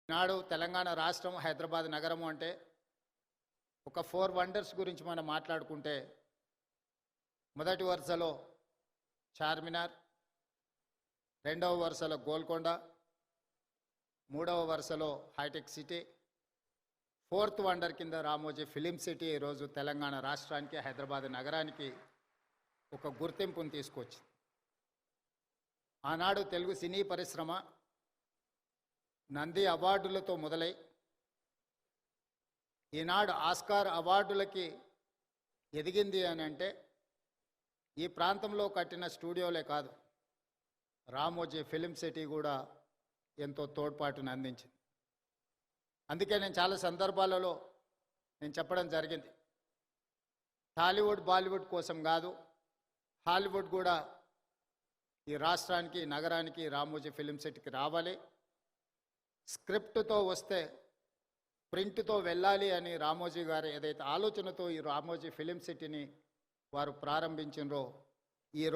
నాడు తెలంగాణ రాష్ట్రం హైదరాబాద్ నగరము అంటే ఒక 4 వండర్స్ గురించి మనం మాట్లాడుకుంటే మొదటి వరుసలో చార్మినార్, రెండవ వరుసలో గోల్కొండ, మూడవ వరుసలో హైటెక్ సిటీ, ఫోర్త్ వండర్ కింద రామోజీ ఫిలిం సిటీ ఈరోజు తెలంగాణ రాష్ట్రానికి హైదరాబాద్ నగరానికి ఒక గుర్తింపును తీసుకొచ్చింది. ఆనాడు తెలుగు సినీ పరిశ్రమ నంది అవార్డులతో మొదలై ఈనాడు ఆస్కార్ అవార్డులకి ఎదిగింది అని అంటే ఈ ప్రాంతంలో కట్టిన స్టూడియోలే కాదు, రామోజీ ఫిలిం సిటీ కూడా ఎంతో తోడ్పాటును అందించింది. అందుకే నేను చాలా సందర్భాలలో చెప్పడం జరిగింది, టాలీవుడ్ బాలీవుడ్ కోసం కాదు, హాలీవుడ్ కూడా ఈ రాష్ట్రానికి నగరానికి రామోజీ ఫిలిం సిటీకి రావాలి, స్క్రిప్ట్తో వస్తే ప్రింట్తో వెళ్ళాలి అని రామోజీ గారు ఏదైతే ఆలోచనతో ఈ రామోజీ ఫిలిం సిటీని వారు ప్రారంభించినరో ఈరోజు